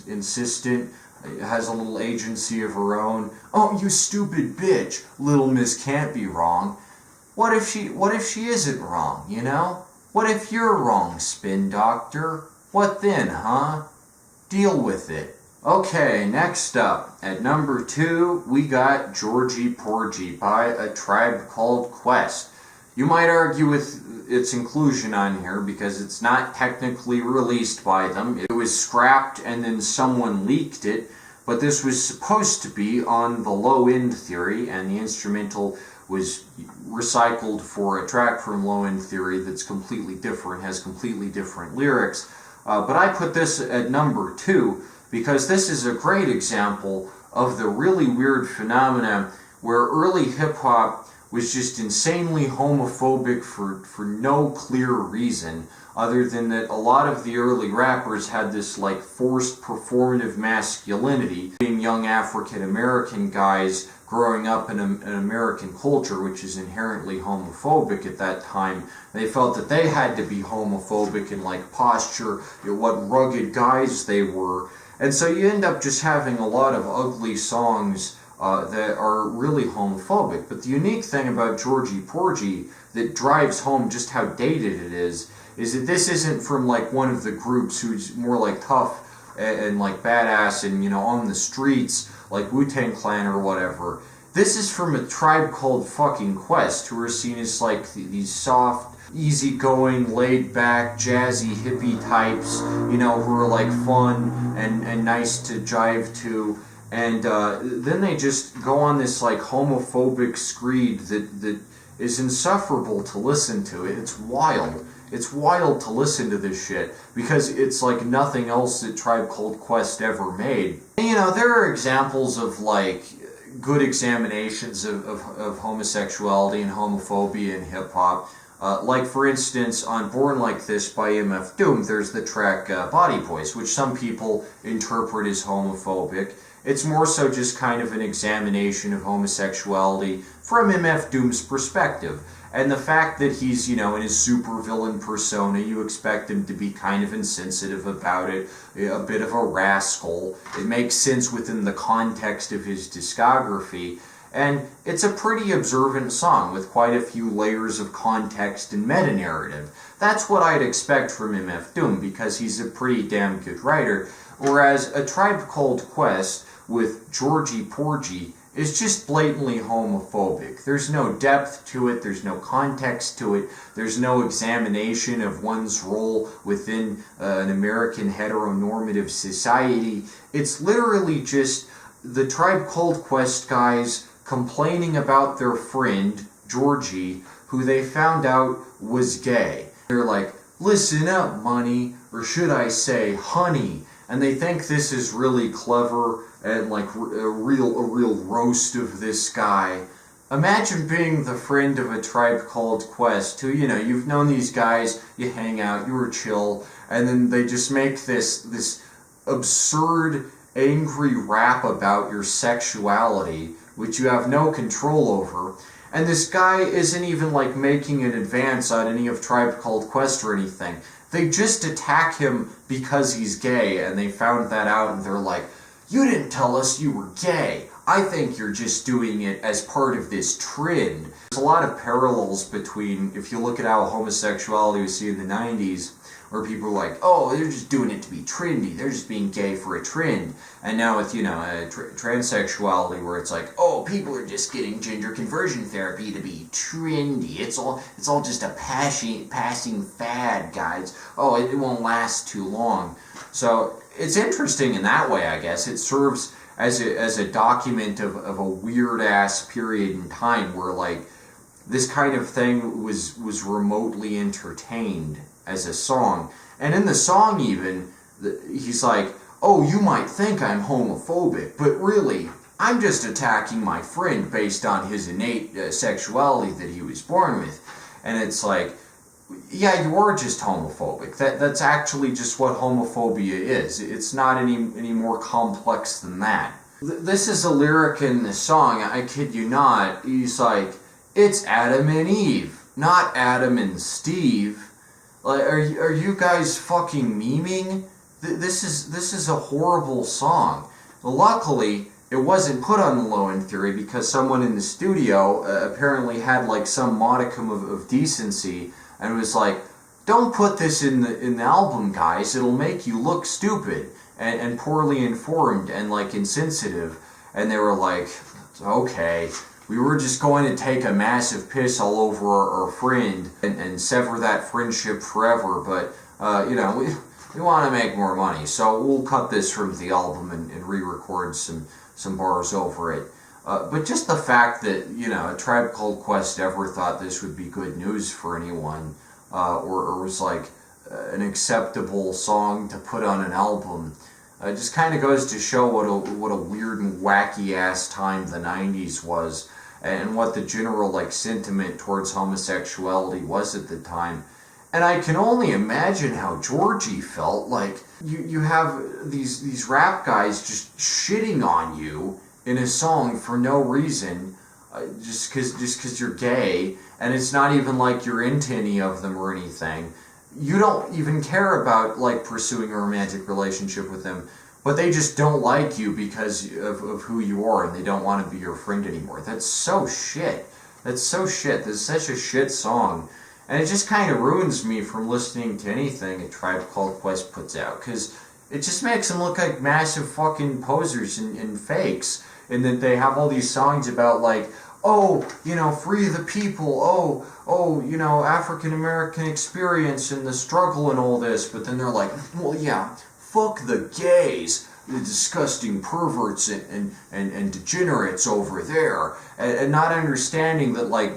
insistent, has a little agency of her own. "Oh, you stupid bitch, Little Miss Can't Be Wrong." What if she isn't wrong, What if you're wrong, spin doctor? What then, huh? Deal with it. Okay, next up, at number 2, we got Georgie Porgy by A Tribe Called Quest. You might argue with its inclusion on here because it's not technically released by them. It was scrapped and then someone leaked it, but this was supposed to be on the Low End Theory, and the instrumental was recycled for a track from Low End Theory that's completely different, has completely different lyrics. But I put this at number 2 because this is a great example of the really weird phenomenon where early hip-hop was just insanely homophobic for no clear reason, other than that a lot of the early rappers had this forced performative masculinity, being young African American guys growing up in an American culture which is inherently homophobic at that time. They felt that they had to be homophobic and posture, what rugged guys they were. And so you end up just having a lot of ugly songs that are really homophobic. But the unique thing about Georgie Porgy that drives home just how dated it is that this isn't from one of the groups who's more tough and badass and on the streets like Wu-Tang Clan or whatever. This is from A Tribe Called fucking Quest, who are seen as these soft, easygoing, laid-back, jazzy hippie types, who are fun and nice to jive to. And then they just go on this homophobic screed that is insufferable to listen to. It's wild. It's wild to listen to this shit because it's nothing else that Tribe Called Quest ever made. And, there are examples of good examinations of homosexuality and homophobia in hip hop. For instance, on Born Like This by MF Doom, there's the track Body Boys, which some people interpret as homophobic. It's more so just kind of an examination of homosexuality from MF Doom's perspective. And the fact that he's, in his supervillain persona, you expect him to be kind of insensitive about it, a bit of a rascal. It makes sense within the context of his discography. And it's a pretty observant song with quite a few layers of context and meta-narrative. That's what I'd expect from MF Doom because he's a pretty damn good writer. Whereas A Tribe Called Quest with Georgie Porgy is just blatantly homophobic. There's no depth to it, there's no context to it, there's no examination of one's role within an American heteronormative society. It's literally just the Tribe Called Quest guys complaining about their friend, Georgie, who they found out was gay. They're like, "Listen up, money," or should I say, honey. and they think this is really clever and like a real roast of this guy. Imagine being the friend of a Tribe Called Quest who, you've known these guys, you hang out, you were chill, and then they just make this absurd, angry rap about your sexuality, which you have no control over. And this guy isn't even like making an advance on any of Tribe Called Quest or anything. They just attack him because he's gay, and they found that out, and they're like, "You didn't tell us you were gay. I think you're just doing it as part of this trend." There's a lot of parallels between, if you look at how homosexuality was seen in the 90s, where people are like, "Oh, they're just doing it to be trendy. They're just being gay for a trend." And now with, transsexuality, where it's like, "Oh, people are just getting gender conversion therapy to be trendy. It's all just a passing fad, guys. Oh, it won't last too long." So it's interesting in that way, I guess. It serves as a document of a weird ass period in time where like this kind of thing was remotely entertained as a song. And in the song even, he's like, "Oh, you might think I'm homophobic, but really, I'm just attacking my friend based on his innate sexuality that he was born with." And it's like, yeah, you are just homophobic. That's actually just what homophobia is. It's not any more complex than that. This is a lyric in the song, I kid you not. He's like, "It's Adam and Eve, not Adam and Steve." Like, are you guys fucking memeing? This is a horrible song. Luckily, it wasn't put on the Low End Theory because someone in the studio apparently had like some modicum of decency and was like, "Don't put this in the album, guys. It'll make you look stupid and poorly informed and like insensitive." And they were like, "Okay, we were just going to take a massive piss all over our friend and sever that friendship forever, but we want to make more money, so we'll cut this from the album and re-record some bars over it." But just the fact that, a Tribe Called Quest ever thought this would be good news for anyone, or was like an acceptable song to put on an album, just kind of goes to show what a weird and wacky ass time the 90s was, and what the general like sentiment towards homosexuality was at the time. And I can only imagine how Georgie felt. Like, you have these rap guys just shitting on you in a song for no reason, just because you're gay, and it's not even like you're into any of them or anything. You don't even care about like pursuing a romantic relationship with them, but they just don't like you because of who you are, and they don't want to be your friend anymore. That's so shit. That's so shit. This is such a shit song. And it just kind of ruins me from listening to anything a Tribe Called Quest puts out, because it just makes them look like massive fucking posers and fakes, and that they have all these songs about like, "Oh, free the people, oh, African American experience and the struggle and all this," but then they're like, "Well, yeah, fuck the gays, the disgusting perverts and degenerates over there," and not understanding that like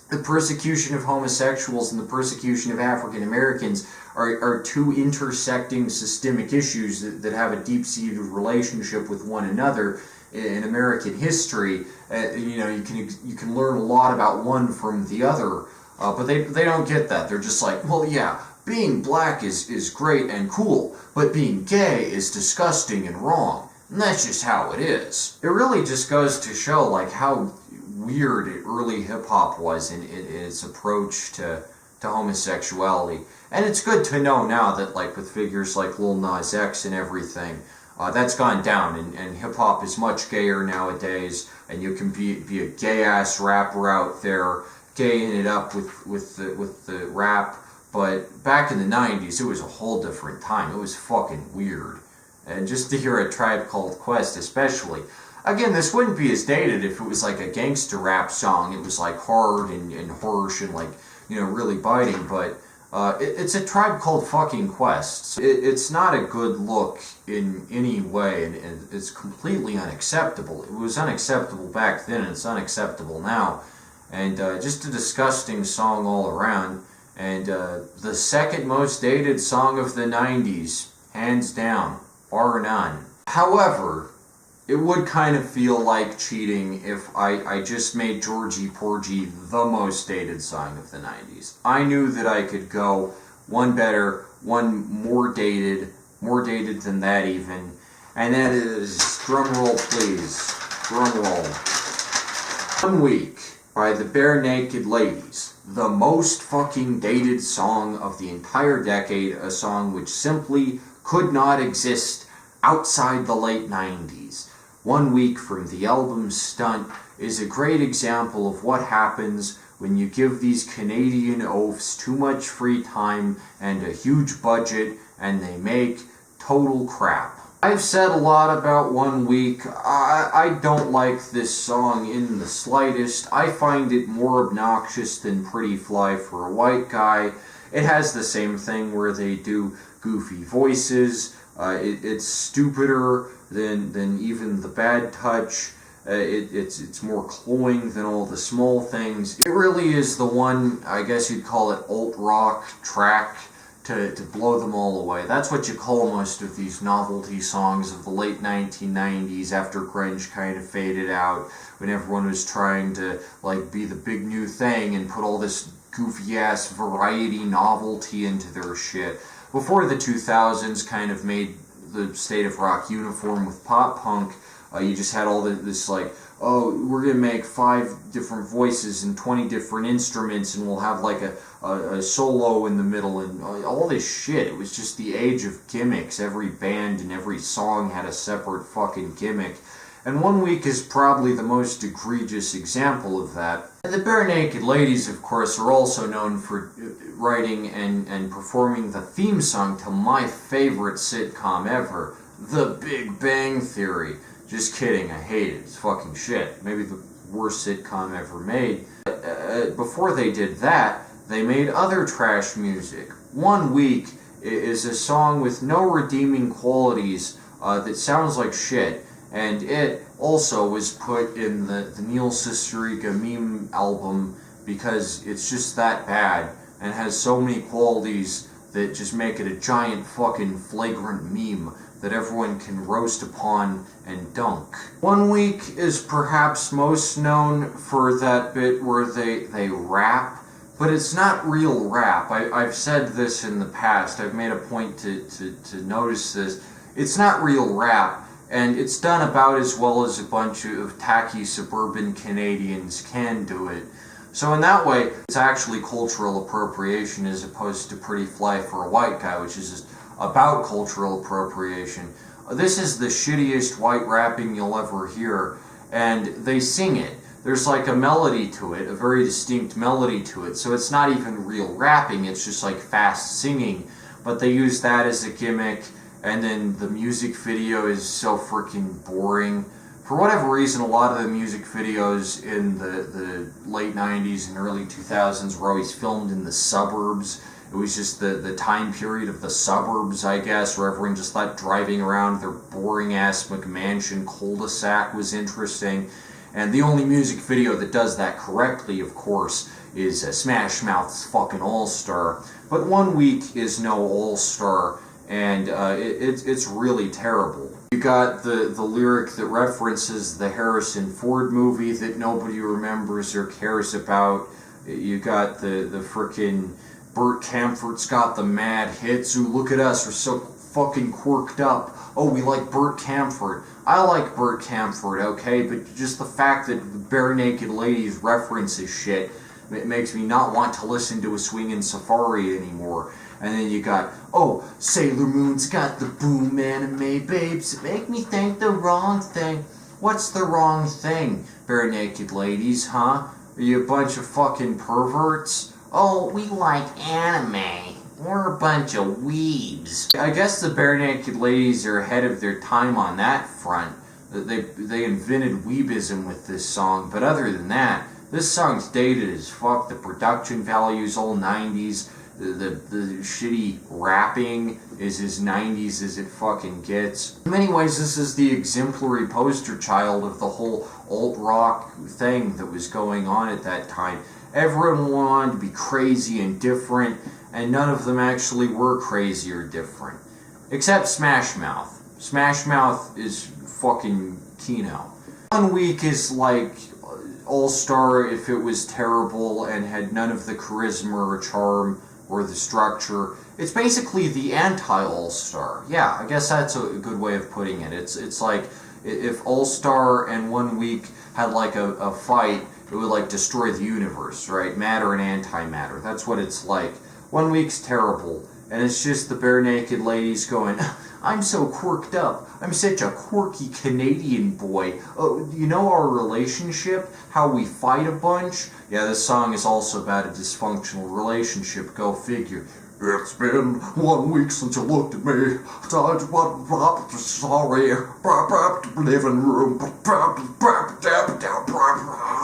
the persecution of homosexuals and the persecution of African Americans are two intersecting systemic issues that have a deep-seated relationship with one another in American history. You can learn a lot about one from the other, but they don't get that. They're just like, "Well, yeah, being black is great and cool, but being gay is disgusting and wrong. And that's just how it is." It really just goes to show like how weird early hip-hop was in its approach to homosexuality. And it's good to know now that like with figures like Lil Nas X and everything, that's gone down, and hip-hop is much gayer nowadays, and you can be a gay-ass rapper out there, gaying it up with the rap. But back in the 90s, it was a whole different time. It was fucking weird. And just to hear a Tribe Called Quest especially, again, this wouldn't be as dated if it was like a gangster rap song. It was like hard and harsh and like, really biting, but it's a Tribe Called fucking Quest. It's not a good look in any way, and it's completely unacceptable. It was unacceptable back then, and it's unacceptable now. And just a disgusting song all around. And the second most dated song of the 90s, hands down. bar none. However, it would kind of feel like cheating if I just made Georgie Porgy the most dated song of the 90s. I knew that I could go one better, one more dated than that even, and that is, drumroll please, drumroll. 1 Week by the Bare Naked Ladies. The most fucking dated song of the entire decade, a song which simply could not exist outside the late 90s. 1 Week from the album Stunt is a great example of what happens when you give these Canadian oafs too much free time and a huge budget and they make total crap. I've said a lot about 1 Week. I don't like this song in the slightest. I find it more obnoxious than Pretty Fly for a White Guy. It has the same thing where they do goofy voices. It's stupider than even the Bad Touch. It's more cloying than all the small things. It really is the one, I guess you'd call it alt-rock track to blow them all away. That's what you call most of these novelty songs of the late 1990s after grunge kind of faded out, when everyone was trying to like be the big new thing and put all this goofy ass variety novelty into their shit. Before the 2000s kind of made the state of rock uniform with pop punk, you just had all this like, oh, we're going to make 5 different voices and 20 different instruments, and we'll have like a solo in the middle, and all this shit. It was just the age of gimmicks. Every band and every song had a separate fucking gimmick. And 1 Week is probably the most egregious example of that. And the Bare Naked Ladies, of course, are also known for writing and performing the theme song to my favorite sitcom ever, The Big Bang Theory. Just kidding, I hate it. It's fucking shit. Maybe the worst sitcom ever made. Before they did that, they made other trash music. 1 Week is a song with no redeeming qualities that sounds like shit. And it also was put in the Neil Sisterica meme album because it's just that bad and has so many qualities that just make it a giant fucking flagrant meme that everyone can roast upon and dunk. 1 Week is perhaps most known for that bit where they rap, but it's not real rap. I've said this in the past. I've made a point to notice this. It's not real rap. And it's done about as well as a bunch of tacky suburban Canadians can do it. So in that way, it's actually cultural appropriation as opposed to Pretty Fly for a White Guy, which is just about cultural appropriation. This is the shittiest white rapping you'll ever hear, and they sing it. There's like a melody to it, a very distinct melody to it, so it's not even real rapping, it's just like fast singing, but they use that as a gimmick. And then the music video is so freaking boring. For whatever reason, a lot of the music videos in the late 90s and early 2000s were always filmed in the suburbs. It was just the time period of the suburbs, I guess, where everyone just thought driving around their boring-ass McMansion cul-de-sac was interesting. And the only music video that does that correctly, of course, is Smash Mouth's fucking All-Star. But 1 Week is no All-Star. And it's really terrible. You got the lyric that references the Harrison Ford movie that nobody remembers or cares about. You got the frickin' Burt Camford's got the mad hits. Ooh, look at us, we're so fucking quirked up. Oh, we like Burt Camford. I like Burt Camford, okay? But just the fact that the Bare Naked Ladies references shit, it makes me not want to listen to a Swingin' Safari anymore. And then you got, oh, Sailor Moon's got the boom anime babes. Make me think the wrong thing. What's the wrong thing, Bare Naked Ladies, huh? Are you a bunch of fucking perverts? Oh, we like anime. We're a bunch of weebs. I guess the Bare Naked Ladies are ahead of their time on that front. They invented weebism with this song, but other than that, this song's dated as fuck. The production value's all 90s. The shitty rapping is as 90s as it fucking gets. In many ways, this is the exemplary poster child of the whole alt-rock thing that was going on at that time. Everyone wanted to be crazy and different, and none of them actually were crazy or different. Except Smash Mouth. Smash Mouth is fucking Kino. 1 Week is like All-Star if it was terrible and had none of the charisma or charm or the structure. It's basically the anti-All-Star. Yeah, I guess that's a good way of putting it. It's like if All-Star and 1 Week had like a fight, it would like destroy the universe, right? Matter and antimatter. That's what it's like. 1 Week's terrible, and it's just the bare naked ladies going, I'm so quirked up. I'm such a quirky Canadian boy. Oh, you know our relationship? How we fight a bunch? Yeah, this song is also about a dysfunctional relationship. Go figure. It's been 1 week since you looked at me. Sorry, living room.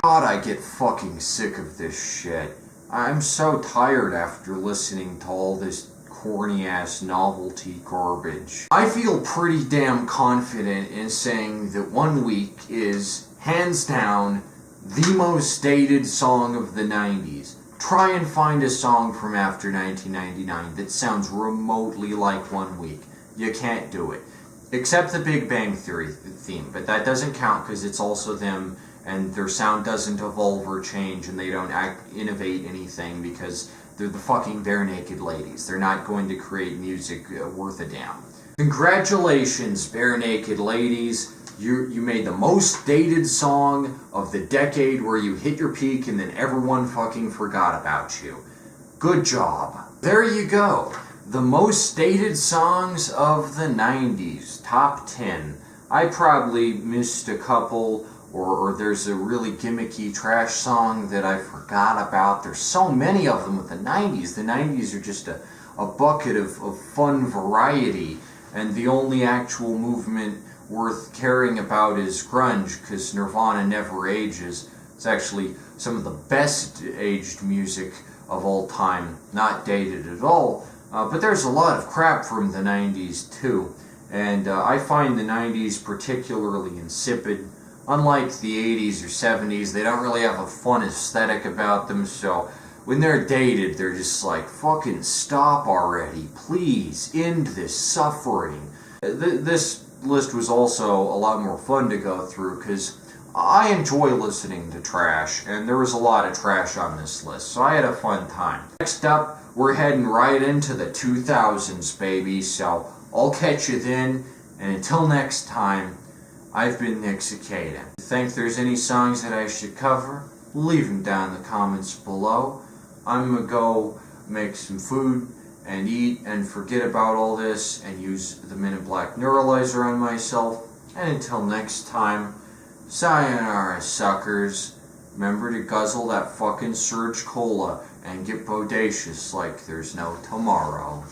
God, I get fucking sick of this shit. I'm so tired after listening to all this corny-ass novelty garbage. I feel pretty damn confident in saying that 1 Week is, hands down, the most dated song of the 90s. Try and find a song from after 1999 that sounds remotely like 1 Week. You can't do it. Except the Big Bang Theory theme, but that doesn't count because it's also them, and their sound doesn't evolve or change, and they don't innovate anything because they're the fucking bare naked ladies. They're not going to create music worth a damn. Congratulations, bare naked ladies. You made the most dated song of the decade where you hit your peak and then everyone fucking forgot about you. Good job. There you go. The most dated songs of the 90s. Top 10. I probably missed a couple, or there's a really gimmicky trash song that I forgot about. There's so many of them with the 90s. The 90s are just a bucket of fun variety, and the only actual movement worth caring about is grunge, because Nirvana never ages. It's actually some of the best aged music of all time, not dated at all. But there's a lot of crap from the 90s too, and I find the 90s particularly insipid. Unlike the 80s or 70s, they don't really have a fun aesthetic about them, so when they're dated, they're just like, fucking stop already, please, end this suffering. This list was also a lot more fun to go through, because I enjoy listening to trash, and there was a lot of trash on this list, so I had a fun time. Next up, we're heading right into the 2000s, baby, so I'll catch you then, and until next time, I've been Nick Cicada. If you think there's any songs that I should cover, leave them down in the comments below. I'm gonna go make some food and eat and forget about all this and use the Men in Black neuralizer on myself. And until next time, sayonara, suckers. Remember to guzzle that fucking Surge Cola and get bodacious like there's no tomorrow.